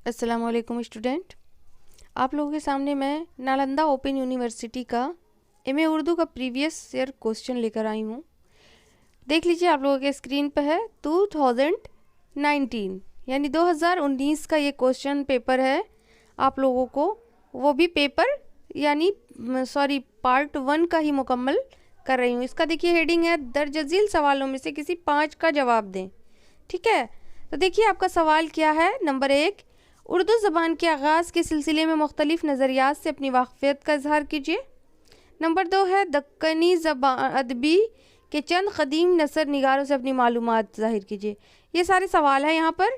अस्सलाम वालेकुम स्टूडेंट। आप लोगों के सामने मैं नालंदा ओपन यूनिवर्सिटी का एमए उर्दू का प्रीवियस ईयर क्वेश्चन लेकर आई हूँ। देख लीजिए, आप लोगों के स्क्रीन पर है 2019 यानी 2019 का ये क्वेश्चन पेपर है। आप लोगों को वो भी पेपर यानी पार्ट 1 का ही मुकम्मल कर रही हूँ। इसका देखिए हेडिंग है दरजजील सवालों में से किसी 5 का जवाब दें। ठीक है, तो देखिए आपका सवाल क्या है। नंबर 1, उर्दू ज़बान के आगाज़ के सिलसिले में मुख्तलिफ़ नज़रियात से अपनी वाक़फ़ियत का इजहार कीजिए। नंबर 2 है दक्कनी ज़बान अदबी के चंद क़दीम नसर निगारों से अपनी मालूमात ज़ाहिर कीजिए। ये सारे सवाल हैं यहाँ पर।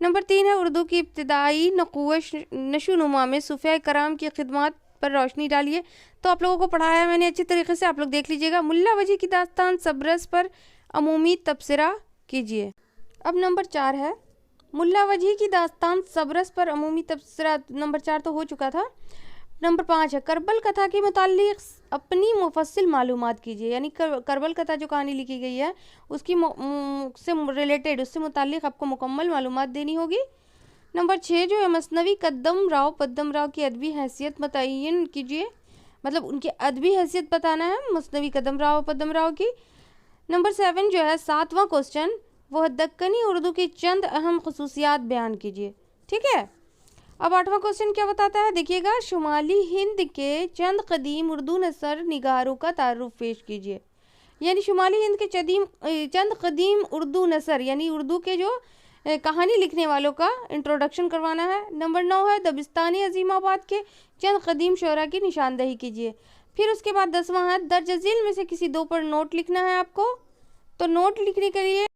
नंबर 3 है उर्दू की इब्तिदाई नक़ूश नशोनुमा में सूफ़िया कराम की खिदमत पर रोशनी डालिए। तो आप लोगों को पढ़ाया मैंने अच्छी तरीके से, आप लोग देख लीजिएगा। मुल्ला वजी की दास्तान सब्रस पर अमूमी तबसरा कीजिए। अब नंबर 4 है मुल्ला वजी की दास्तान सब्रस पर अमूमी तबसरा। नंबर 4 तो हो चुका था। नंबर 5 है करबल कथा के मुताल्लिक़ अपनी मुफस्सिल मालूमात कीजिए। यानी करबल कथा जो कहानी लिखी गई है उसकी से रिलेटेड, उससे मुताल्लिक़ आपको मुकम्मल मालूमात देनी होगी। नंबर 6 जो है मसनवी पद्दम राव की अदबी हैसियत मुतय्यन कीजिए। मतलब उनकी अदबी हैसियत बताना है मसनवी पद्दम राव की। नंबर 7 जो है 7वां क्वेश्चन, वह दक्कनी उर्दू की चंद अहम खसूसियात बयान कीजिए। ठीक है, अब 8वां क्वेश्चन क्या बताता है देखिएगा, शुमाली हिंद के चंद कदीम उर्दू नसर निगारों का तारुफ पेश कीजिए। यानी शुमाली हिंद के चंद कदीम उर्दू नसर यानी उर्दू के जो कहानी लिखने वालों का इंट्रोडक्शन करवाना है। नंबर 9 है दबिस्तानी अजीमाबाद के चंद कदीम शोरा की निशानदही कीजिए। फिर उसके बाद 10वां है दरजजील में से किसी 2 पर नोट लिखना है आपको। तो नोट लिखने के लिए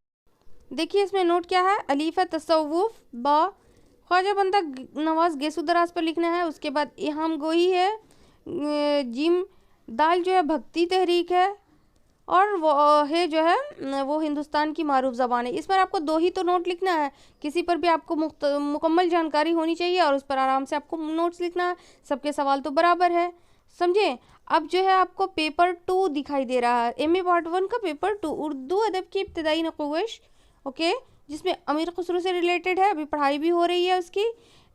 देखिए इसमें नोट क्या है, अलीफ़ा तसव्वुफ़ बा ख्वाजा बंदा नवाज गेसुदराज पर लिखना है। उसके बाद इहाम गोही है, जिम दाल जो है भक्ति तहरीक है, और वो है जो है वो हिंदुस्तान की मारूफ ज़बान है। इस पर आपको 2 ही तो नोट लिखना है, किसी पर भी आपको मुकम्मल जानकारी होनी चाहिए और उस पर आराम से आपको नोट्स लिखना है। सबके सवाल तो बराबर है, समझे। अब जो है आपको पेपर 2 दिखाई दे रहा है, एमए पार्ट 1 का पेपर 2 उर्दू अदब की इब्तिदाई नक़ूश, ओके, जिसमें अमीर खुसरो से रिलेटेड है, अभी पढ़ाई भी हो रही है उसकी।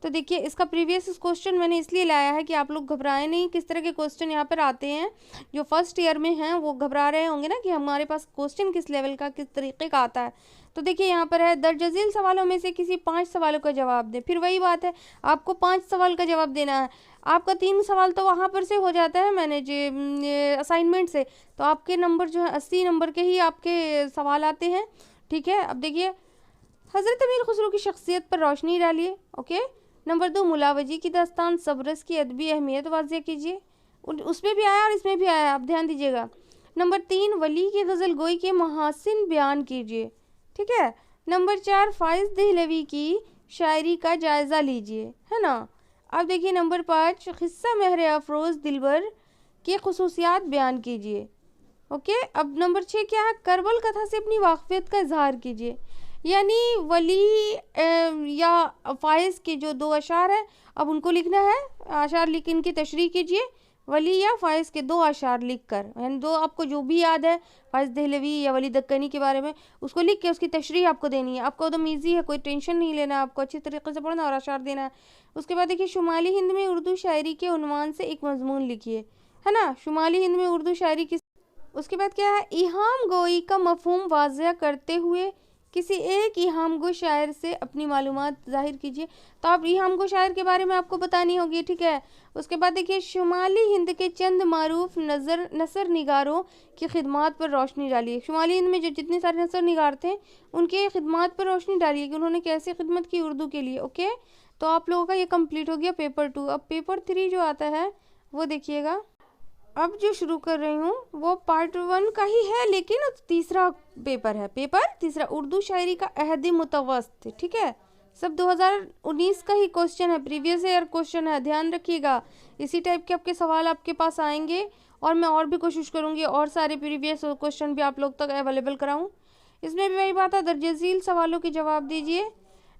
तो देखिए इसका प्रीवियस क्वेश्चन मैंने इसलिए लाया है कि आप लोग घबराएं नहीं। किस तरह के क्वेश्चन यहाँ पर आते हैं, जो फर्स्ट ईयर में हैं वो घबरा रहे होंगे ना कि हमारे पास क्वेश्चन किस लेवल का किस तरीके का आता है। तो देखिए यहाँ पर है दरजजील सवालों में से किसी 5 सवालों का जवाब दें। फिर वही बात है, आपको 5 सवाल का जवाब देना है। आपका 3 सवाल तो वहाँ पर से हो जाता है मैंने जो असाइनमेंट से, तो आपके नंबर जो है 80 नंबर के ही आपके सवाल आते हैं। ठीक है, अब देखिए हज़रत अमीर खुसरो की शख्सियत पर रोशनी डालिए। ओके, नंबर 2 मुल्ला वजी की दास्तान सब्रस की अदबी अहमियत वाज़ेह कीजिए। उसमें भी आया और इसमें भी आया, आप ध्यान दीजिएगा। नंबर 3 वली की गज़ल गोई के महासिन बयान कीजिए। ठीक है, नंबर 4 फ़ाइज़ दहलवी की शायरी का जायज़ा लीजिए, है ना। अब देखिए नंबर 5 क़िस्सा महर अफरोज़ दिलबर की खसूसियात बयान कीजिए। ओके, अब नंबर 6 क्या है, करबल कथा से अपनी वाक़फ़ियत का इजहार कीजिए। यानी वली या फ़ाइज़ के जो 2 अशार हैं अब उनको लिखना है, अशार लिख इनकी तशरीह कीजिए। वली या फ़ाइज़ के 2 अशार लिख कर, यानी 2 आपको जो भी याद है फ़ाइज़ दहलवी या वली दक्कनी के बारे में, उसको लिख के उसकी तशरीह आपको देनी है। आपको एकदम ईजी है, कोई टेंशन नहीं लेना, आपको अच्छी तरीके से पढ़ना और अशार देना है। उसके बाद देखिए शुमाली हिंद में उर्दू शायरी के उन्वान से एक मजमून लिखिए, है ना। शुमाली हिंद में उर्दू शायरी की। उसके बाद क्या है, इहाम गोई का मफहूम वाज़ह करते हुए किसी एक इहाम गो शायर से अपनी मालूमात ज़ाहिर कीजिए। तो आप इहाम गो शायर के बारे में आपको बतानी होगी। ठीक है, उसके बाद देखिए शुमाली हिंद के चंद मारूफ नसर निगारों की खिदमत पर रोशनी डालिए। शुमाली हिंद में जो जितने सारे नसर निगार थे उनके खिदमत पर रोशनी डालिए कि उन्होंने कैसे खिदमत की उर्दू के लिए। ओके, तो आप लोगों का ये कंप्लीट हो गया पेपर 2। अब पेपर 3 जो आता है वो देखिएगा। अब जो शुरू कर रही हूँ वो पार्ट 1 का ही है, लेकिन तीसरा पेपर है। पेपर तीसरा उर्दू शायरी का अहदी मुतवस्सित। ठीक है, सब 2019 का ही क्वेश्चन है, प्रीवियस ईयर क्वेश्चन है, ध्यान रखिएगा। इसी टाइप के आपके सवाल आपके पास आएंगे और मैं और भी कोशिश करूँगी और सारे प्रीवियस क्वेश्चन भी आप लोग तक अवेलेबल कराऊँ। इसमें भी वही बात है, दरजजील सवालों के जवाब दीजिए।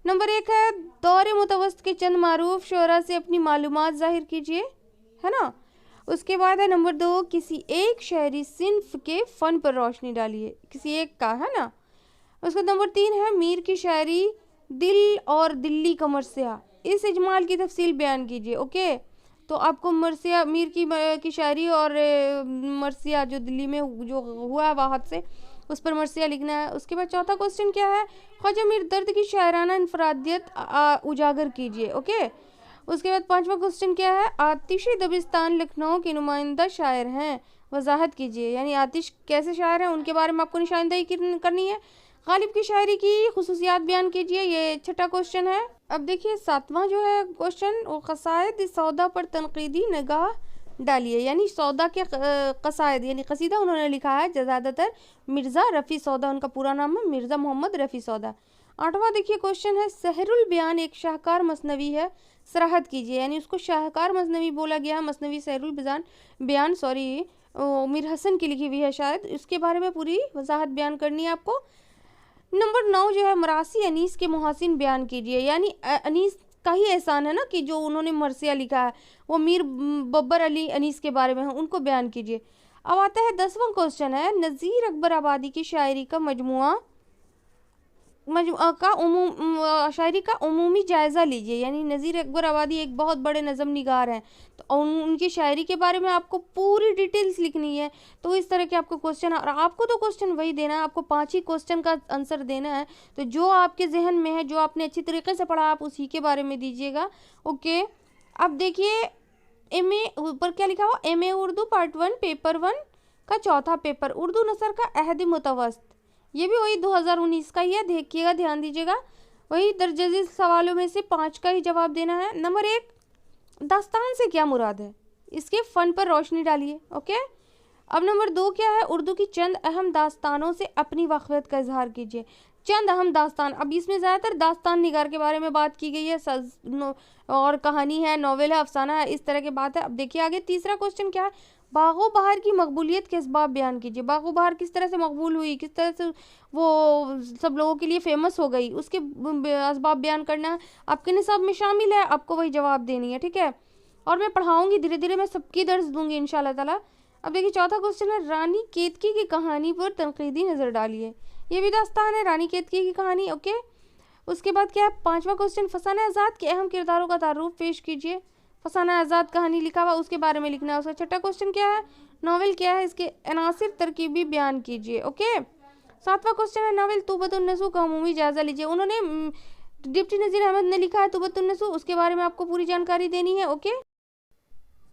नंबर 1 है दौर मुतवस्सित के चंद मारूफ शोरा से अपनी मालूमात ज़ाहिर कीजिए, है ना। उसके बाद है नंबर 2 किसी एक शहरी सिन्फ के फ़न पर रोशनी डालिए, किसी एक का, है ना। उसका नंबर 3 है मीर की शायरी दिल और दिल्ली का मरसिया, इस इजमाल की तफसील बयान कीजिए। ओके, तो आपको मरसिया मीर की शायरी और मरसिया जो दिल्ली में जो हुआ वाहत से, उस पर मरसिया लिखना है। उसके बाद चौथा क्वेश्चन क्या है, ख्वाजा मीर दर्द की शायराना इनफरादियत उजागर कीजिए। ओके, उसके बाद पांचवा क्वेश्चन क्या है, आतिश दबिस्तान लखनऊ के नुमाइंदा शायर हैं, वजाहत कीजिए। यानी आतिश कैसे शायर हैं उनके बारे में आपको निशानदेही करनी है। गालिब की शायरी की खुसूसियात बयान कीजिए, ये छठा क्वेश्चन है। अब देखिए सातवां जो है क्वेश्चन, वो कसायद सौदा पर तनकीदी निगाह डालिए। यानी सौदा के कसायद यानी कसीदा उन्होंने लिखा है ज़्यादातर मिर्ज़ा रफ़ी सौदा, उनका पूरा नाम है मिर्ज़ा मोहम्मद रफ़ी सौदा। आठवां देखिए क्वेश्चन है, सहरुल बयान एक शाहकार मसनवी है, सराहत कीजिए। यानी उसको शाहकार मसनवी बोला गया, मसनवी सहरुल बयान मीर हसन की लिखी हुई है शायद, इसके बारे में पूरी वजाहत बयान करनी है आपको। नंबर 9 जो है, मरासी अनीस के मुहासिन बयान कीजिए। यानी अनीस का ही एहसान है ना कि जो उन्होंने मरसिया लिखा है वो मीर बब्बर अली अनीस के बारे में है, उनको बयान कीजिए। अब आता है 10वां क्वेश्चन है, नज़ीर अकबर आबादी की शायरी का शायरी का उमूमी जायज़ा लीजिए। यानी नज़ीर अकबर आबादी एक बहुत बड़े नज़म निगार हैं, तो उनकी शायरी के बारे में आपको पूरी डिटेल्स लिखनी है। तो इस तरह के आपको क्वेश्चन, और आपको तो क्वेश्चन वही देना है, आपको 5 ही क्वेश्चन का आंसर देना है। तो जो आपके जहन में है, जो आपने अच्छी तरीके से पढ़ा, आप उसी के बारे में दीजिएगा। ओके, अब देखिए MA ऊपर क्या लिखा हुआ, MA उर्दू पार्ट 1 पेपर 1 का चौथा पेपर, उर्दू नसर का अहद मुतवस्त, ये भी वही 2019 का ही है, देखिएगा, ध्यान दीजिएगा। वही दर्जे सवालों में से 5 का ही जवाब देना है। नंबर 1, दास्तान से क्या मुराद है, इसके फन पर रोशनी डालिए। ओके, अब नंबर 2 क्या है, उर्दू की चंद अहम दास्तानों से अपनी वाक़फ़ियत का इजहार कीजिए। चंद अहम दास्तान, अब इसमें ज़्यादातर दास्तान निगार के बारे में बात की गई है, और कहानी है, नॉवेल है, अफसाना है, इस तरह की बात है। अब देखिए आगे तीसरा क्वेश्चन क्या है, बागो बहार की मकबूलियत के असबाब बयान कीजिए। बागो बहार किस तरह से मकबूल हुई, किस तरह से वो सब लोगों के लिए फेमस हो गई, उसके असबाब बयान करना है, आपके निसाब में शामिल है, आपको वही जवाब देनी है। ठीक है, और मैं पढ़ाऊँगी धीरे धीरे, मैं सबकी दर्स दूँगी इंशाल्लाह ताला। अब देखिए चौथा क्वेश्चन है, रानी केतकी की कहानी पर तनकीदी नज़र डालिए। ये भी दास्तान है, रानी केतकी की कहानी। ओके, उसके बाद क्या है, पांचवा क्वेश्चन, फसाना आज़ाद के अहम किरदारों का तारुफ पेश कीजिए। फसाना आज़ाद कहानी लिखा हुआ, उसके बारे में लिखना है। उसका छठा क्वेश्चन क्या है, नावल क्या है, इसके अनासिर तरकीबी बयान कीजिए। ओके, सातवां क्वेश्चन है, नावल तूबतुन्नसू का अमूमी जायज़ा लीजिए। उन्होंने डिप्टी नज़ीर अहमद ने लिखा है तूबतुन्नसू, उसके बारे में आपको पूरी जानकारी देनी है। ओके,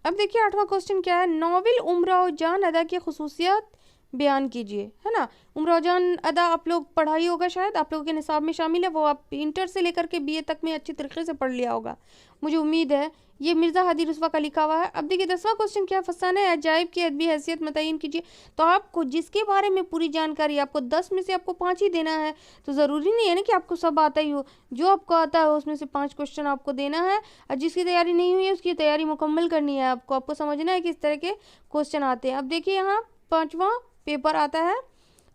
अब देखिए आठवां क्वेश्चन क्या है, नावल उमराव जान अदा की खुसूसियत बयान कीजिए। है ना, उमराव जान अदा आप लोग पढ़ाई होगा, शायद आप लोगों के निसाब में शामिल है, वो आप इंटर से लेकर के BA तक में अच्छी तरीके से पढ़ लिया होगा, मुझे उम्मीद है। ये मिर्ज़ा हादी रुस्वा का लिखा हुआ है। अब देखिए 10वां क्वेश्चन क्या है, फसाना अजायब की अदबी हैसियत मुतय्यन कीजिए। तो आपको जिसके बारे में पूरी जानकारी, आपको 10 में से आपको 5 ही देना है, तो ज़रूरी नहीं है ना कि आपको सब आता ही हो, जो आपको आता है उसमें से 5 क्वेश्चन आपको देना है, और जिसकी तैयारी नहीं हुई है उसकी तैयारी मुकम्मल करनी है। आपको समझना है कि इस तरह के क्वेश्चन आते हैं। अब देखिए यहाँ 5वां पेपर आता है,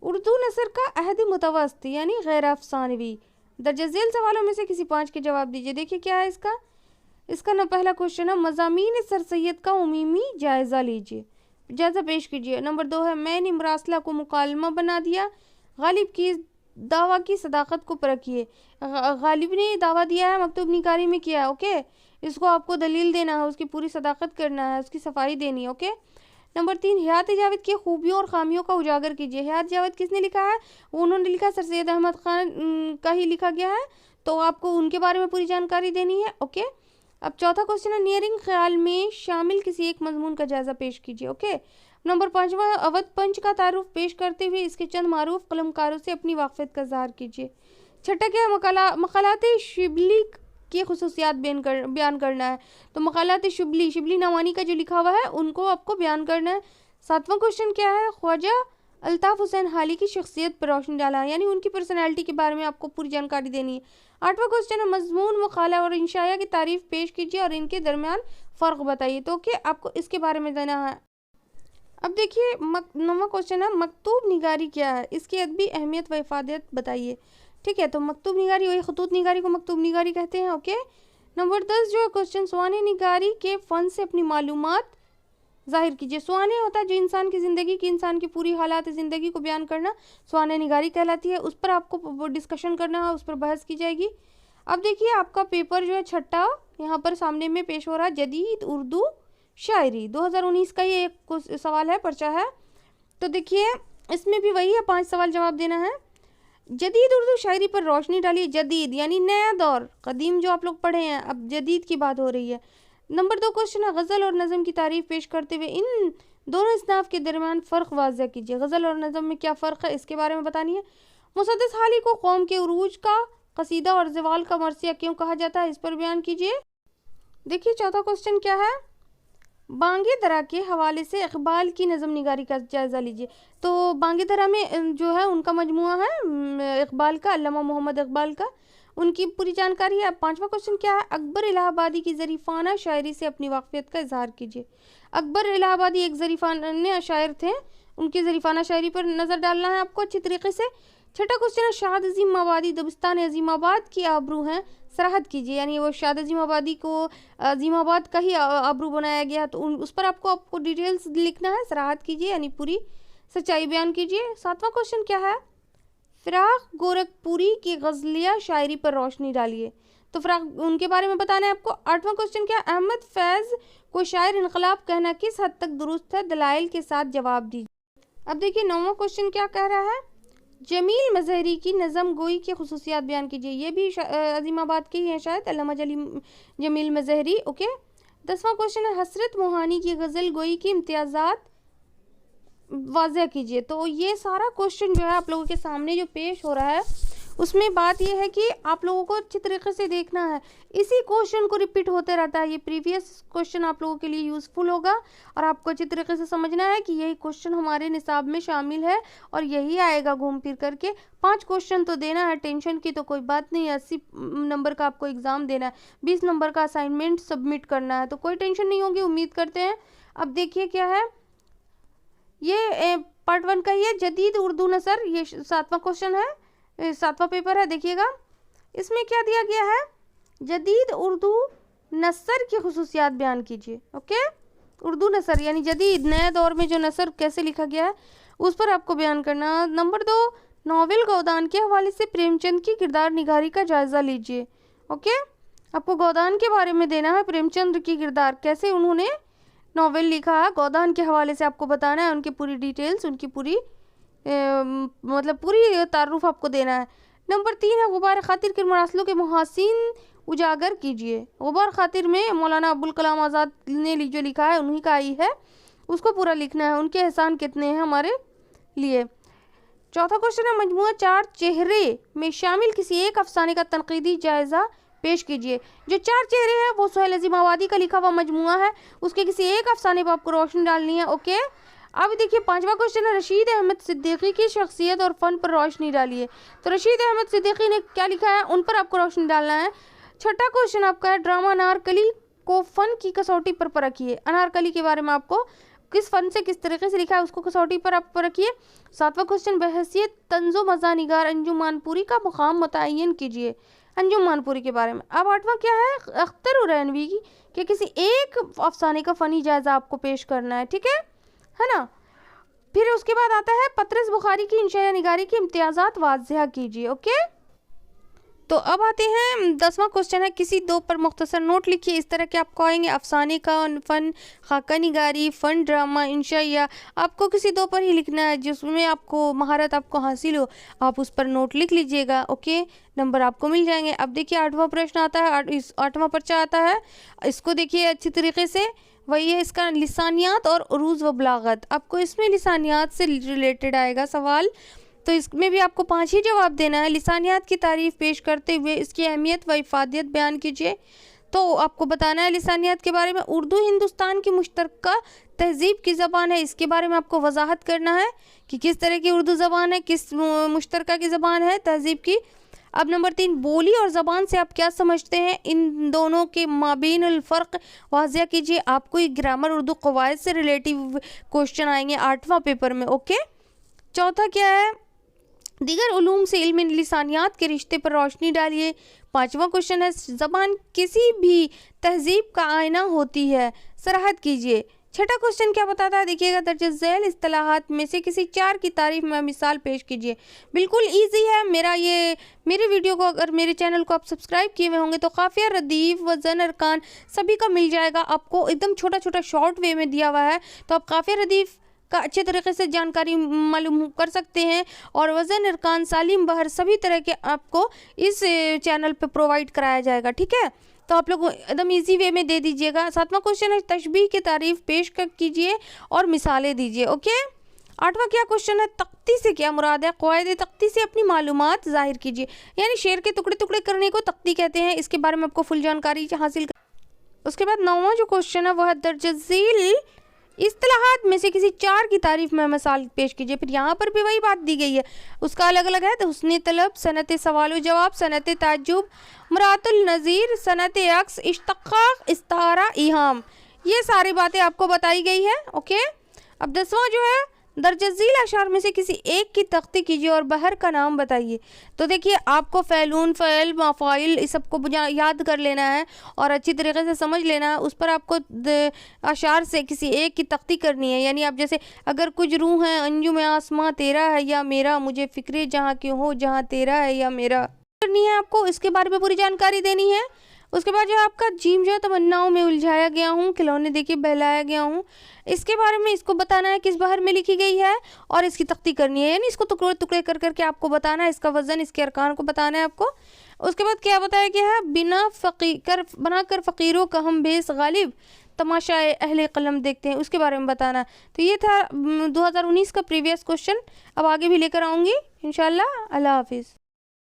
उर्दू नसर का अहद मुतवस्त यानी गैर अफसानवी, दर्ज झेल सवालों में से किसी 5 के जवाब दीजिए। देखिए क्या है इसका ना पहला क्वेश्चन है, मज़ामीन सर सैयद का उमूमी जायज़ा लीजिए, जायज़ा पेश कीजिए। नंबर 2 है, मैंने मरासला को मुकालमा बना दिया, गालिब की दावा की सदाकत को परखिए। गालिब ने दावा दिया है, मकतूब निगारी में किया है। ओके, इसको आपको दलील देना है, उसकी पूरी सदाकत करना है, उसकी सफाई देनी है। ओके, नंबर 3, हयात जावेद की खूबियों और खामियों का उजागर कीजिए। हयात जावेद किसने लिखा है, उन्होंने लिखा सर सैयद अहमद खान का ही लिखा गया है, तो आपको उनके बारे में पूरी जानकारी देनी है। ओके, अब चौथा क्वेश्चन है, नियरिंग ख्याल में शामिल किसी एक मजमून का जायजा पेश कीजिए। ओके, नंबर 5वां, अवध पंच का तारुफ पेश करते हुए इसके चंद मारूफ कलमकारों से अपनी वाक़फ़ियत का इज़हार कीजिए। छठा क्या, मकालात शिबली की खुसूसियात बयान करना है, तो मकालात शिबली नवानी का जो लिखा हुआ है उनको आपको बयान करना है। 7वां क्वेश्चन क्या है, ख्वाजा अल्ताफ़ हुसैन हाली की शख्सियत पर रोशनी डाला, यानी उनकी पर्सनैलिटी के बारे में आपको पूरी जानकारी देनी है। 8वां क्वेश्चन है, मजमून मकाला और इंशाया की तारीफ पेश कीजिए और इनके दरमियान फ़र्क बताइए। तो क्या आपको इसके बारे में देना है। अब देखिए 9वां क्वेश्चन है, मकतूब निगारी क्या है, इसकी अदबी अहमियत व इफादत बताइए। ठीक है, तो मकतूब निगारी, वही खतूत निगारी को मकतूब निगारी कहते हैं। ओके, नंबर 10 जो है क्वेश्चन, सुवाने निगारी के फ़न से अपनी मालूमात जाहिर कीजिए। सुवाने होता है जो इंसान की ज़िंदगी की, इंसान की पूरी हालात ज़िंदगी को बयान करना सुवाने निगारी कहलाती है, उस पर आपको डिस्कशन करना है, उस पर बहस की जाएगी। अब देखिए आपका पेपर जो है छठा यहाँ पर सामने में पेश हो रहा है, जदीद उर्दू शायरी 2019 का ये एक सवाल है, पर्चा है। तो देखिए इसमें भी वही है, 5 सवाल जवाब देना है। जदीद उर्दू शायरी पर रोशनी डालिए। जदीद यानी नया दौर, कदीम जो आप लोग पढ़े हैं, अब जदीद की बात हो रही है। नंबर 2 क्वेश्चन है, गज़ल और नज़म की तारीफ पेश करते हुए इन दोनों इसनाफ के दरमियान फ़र्क वाज़ह कीजिए। गज़ल और नज़म में क्या फ़र्क है, इसके बारे में बतानी है। मुसद्दस हाली को कौम के उरूज का कसीदा और ज़वाल का मरसिया क्यों कहा जाता है, इस पर बयान कीजिए। देखिए चौथा क्वेश्चन क्या है, बांगे दरा के हवाले से इकबाल की नज़म निगारी का जायज़ा लीजिए। तो बांगे दरा में जो है उनका मजमुआ है इकबाल का, अल्लामा मोहम्मद इकबाल का, उनकी पूरी जानकारी है। अब 5वां क्वेश्चन क्या है, अकबर इलाहाबादी की ज़रीफ़ाना शायरी से अपनी वाक़फ़ियत का इजहार कीजिए। अकबर इलाहाबादी एक ज़रीफ़ाना शायर थे, उनकी ज़रीफ़ाना शायरी पर नज़र डालना है आपको अच्छी तरीके से। छठा क्वेश्चन है, शाद अज़ीमाबादी दबिस्तान अज़ीमाबाद की आबरू हैं, सराहत कीजिए। यानी वो शाद अज़ीमाबादी को अज़ीमाबाद का ही आबरू बनाया गया, तो उस पर आपको डिटेल्स लिखना है, सराहत कीजिए यानी पूरी सच्चाई बयान कीजिए। 7वां क्वेश्चन क्या है, फ़िराक़ गोरखपुरी की गज़लिया शायरी पर रोशनी डालिए। तो फ़िराक़ उनके बारे में बताना है आपको। 8वां क्वेश्चन क्या, अहमद फैज़ को शायर इनकलाब कहना किस हद तक दुरुस्त है, दलाइल के साथ जवाब दीजिए। अब देखिए 9वां क्वेश्चन क्या कह रहा है, जमील मजहरी की नज़म गोई की खुसूसियात बयान कीजिए। ये भी अज़ीमाबाद के ही हैं शायद, अल्लामा जमील मजहरी। ओके। 10वां क्वेश्चन है, हसरत मोहानी की गज़ल गोई की इम्तियाज़ात वाज़ह कीजिए। तो ये सारा क्वेश्चन जो है आप लोगों के सामने जो पेश हो रहा है, उसमें बात यह है कि आप लोगों को अच्छी तरीके से देखना है, इसी क्वेश्चन को रिपीट होते रहता है। ये प्रीवियस क्वेश्चन आप लोगों के लिए यूज़फुल होगा और आपको अच्छी तरीके से समझना है कि यही क्वेश्चन हमारे निसाब में शामिल है और यही आएगा घूम फिर करके। 5 क्वेश्चन तो देना है, टेंशन की तो कोई बात नहीं है। 80 नंबर का आपको एग्ज़ाम देना है, 20 नंबर का असाइनमेंट सबमिट करना है, तो कोई टेंशन नहीं होगी, उम्मीद करते हैं। अब देखिए क्या है, ये पार्ट 1 का ही है, जदीद उर्दू नसर, ये 7वां क्वेश्चन है, 7वां पेपर है। देखिएगा इसमें क्या दिया गया है, जदीद उर्दू नसर की खुसूसियात बयान कीजिए। ओके, उर्दू नसर यानी जदीद नए दौर में जो नसर कैसे लिखा गया है उस पर आपको बयान करना। नंबर 2, नावल गोदान के हवाले से प्रेमचंद की किरदार निगारी का जायज़ा लीजिए। ओके, आपको गोदान के बारे में देना है, प्रेमचंद की किरदार कैसे उन्होंने नावल लिखा है, गोदान के हवाले से आपको बताना है, उनकी पूरी डिटेल्स, उनकी पूरी मतलब पूरी तारुफ आपको देना है। नंबर 3 है, गुबार खातिर के मरासलों के मुहासिन उजागर कीजिए। गुबार खातिर में मौलाना अबुल कलाम आज़ाद ने जो लिखा है उन्हीं का ही है, उसको पूरा लिखना है, उनके एहसान कितने हैं हमारे लिए। चौथा क्वेश्चन है, मजमुआ 4 चेहरे में शामिल किसी एक अफसाने का तनकीदी जायज़ा पेश कीजिए। जो 4 चेहरे हैं वो सुहेल अज़ीमाबादी का लिखा हुआ मजमुआ है, उसके किसी एक अफसाने पर आपको रोशनी डालनी है। ओके, अब देखिए 5वां क्वेश्चन है, रशीद अहमद सिद्दीकी की शख्सियत और फ़न पर रोशनी डालिए। तो रशीद अहमद सिद्दीकी ने क्या लिखा है, उन पर आपको रोशनी डालना है। छठा क्वेश्चन आपका है, ड्रामा अनारकली को फ़न की कसौटी पर परखिए। अनारकली के बारे में आपको किस फ़न से किस तरीके से लिखा है उसको कसौटी पर आप रखिए। 7वां क्वेश्चन, बहसियत तंज़ो मज़ा निगार अंजुम मानपुरी का मुकाम मुतय्यन कीजिए। अंजुम मानपुरी के बारे में। अब 8वां क्या है, अख्तर उरैनवी के किसी एक अफसाने का फ़नी जायज़ा आपको पेश करना है, ठीक है ना। फिर उसके बाद आता है, पतरस बुखारी की इंशाया निगारी की इम्तियाज़ात वाज़ह कीजिए। ओके, तो अब आते हैं 10वां क्वेश्चन है, किसी 2 पर मुख्तसर नोट लिखिए। इस तरह के आपको आएंगे, अफसाने का फ़न, खाका निगारी, फ़न, ड्रामा, इंशाया। आपको किसी 2 पर ही लिखना है जिसमें आपको महारत आपको हासिल हो, आप उस पर नोट लिख लीजिएगा। ओके, नंबर आपको मिल जाएंगे। अब देखिए 8वां प्रश्न आता है, 8वां पर्चा आता है, इसको देखिए अच्छी तरीके से, वही है इसका लिसानियात और उरूज़ व बलागत। आपको इसमें लिसानियात से रिलेटेड आएगा सवाल, तो इसमें भी आपको 5 ही जवाब देना है। लिसानियात की तारीफ़ पेश करते हुए इसकी अहमियत व इफ़ादियत बयान कीजिए। तो आपको बताना है लिसानियात के बारे में। उर्दू हिंदुस्तान की मुश्तरका तहज़ीब की ज़बान है, इसके बारे में आपको वजाहत करना है कि किस तरह की उर्दू ज़बान है, किस मुश्तरका की ज़बान है तहज़ीब की। अब नंबर 3, बोली और ज़बान से आप क्या समझते हैं, इन दोनों के माबीन अल फ़र्क वाज़ह कीजिए। आपको ये ग्रामर उर्दू क़वायद से रिलेटिव क्वेश्चन आएंगे 8वां पेपर में। ओके, चौथा क्या है, दीगर उलूम से इल्म लिसानियात के रिश्ते पर रोशनी डालिए। 5वां क्वेश्चन है, ज़बान किसी भी तहज़ीब का आईना होती है, सराहत कीजिए। छठा क्वेश्चन क्या बताता है, देखिएगा, दर्ज झैल इस्तिलाहात में से किसी 4 की तारीफ में मिसाल पेश कीजिए। बिल्कुल इजी है। मेरे वीडियो को, अगर मेरे चैनल को आप सब्सक्राइब किए हुए होंगे तो काफ़िया, रदीफ, वज़न, अरकान सभी का मिल जाएगा आपको। एकदम छोटा छोटा शॉर्ट वे में दिया हुआ है, तो आप काफ़िया, रदीफ का अच्छे तरीके से जानकारी मालूम कर सकते हैं। और वज़न, अरकान, सालिम, बहर सभी तरह के आपको इस चैनल पे प्रोवाइड कराया जाएगा। ठीक है, तो आप लोग एकदम इजी वे में दे दीजिएगा। 7वां क्वेश्चन है, तशबीह की तारीफ पेश कीजिए और मिसालें दीजिए। ओके। 8वां क्या क्वेश्चन है, तख्ती से क्या मुराद है, क़वायद तख्ती से अपनी मालूमात ज़ाहिर कीजिए। यानी शेर के टुकड़े टुकड़े करने को तख्ती कहते हैं। इसके बारे में आपको फुल जानकारी हासिल कर। उसके बाद 9वां जो क्वेश्चन है वो है, दर्ज झैल इस्तिलाहात में से किसी 4 की तारीफ में मिसाल पेश कीजिए। फिर यहाँ पर भी वही बात दी गई है, उसका अलग अलग है। तो हुस्न तलब, सनत सवाल जवाब, सनत ताज्जुब, मुरातुल नज़ीर, सनत अक्स, इश्तिक़ाक़, इस्तारा, इहाम, ये सारी बातें आपको बताई गई है। ओके। अब 10वां जो है, दर्ज झैल अशार में से किसी एक की तख्ती कीजिए और बहर का नाम बताइए। तो देखिए, आपको फ़ैलून, फ़ैल, मफ़ाइल इस सबको याद कर लेना है और अच्छी तरीके से समझ लेना है। उस पर आपको अशार से किसी एक की तख्ती करनी है। यानी आप जैसे, अगर कुछ रूह है, अंजुम आसमां तेरा है या मेरा, मुझे फ़िक्रे जहाँ क्यों हो जहाँ तेरा है या मेरा, करनी है आपको। इसके बारे में पूरी जानकारी देनी है। उसके बाद जो आपका जीम जो है, तमन्नाओं में उलझाया गया हूँ, खिलौने देखिए बहलाया गया हूँ, इसके बारे में इसको बताना है किस बहर में लिखी गई है और इसकी तख्ती करनी है। यानी इसको टुकड़े टुकड़े कर करके आपको बताना है, इसका वज़न, इसके अरकान को बताना है आपको। उसके बाद क्या बताया गया है, बनाकर फ़कीरों का हम बेस गालिब, तमाशा अहले कलम देखते हैं, उसके बारे में बताना। तो ये था 2019 का प्रीवियस क्वेश्चन। अब आगे भी लेकर आऊँगी इंशाल्लाह। अल्लाह हाफिज़।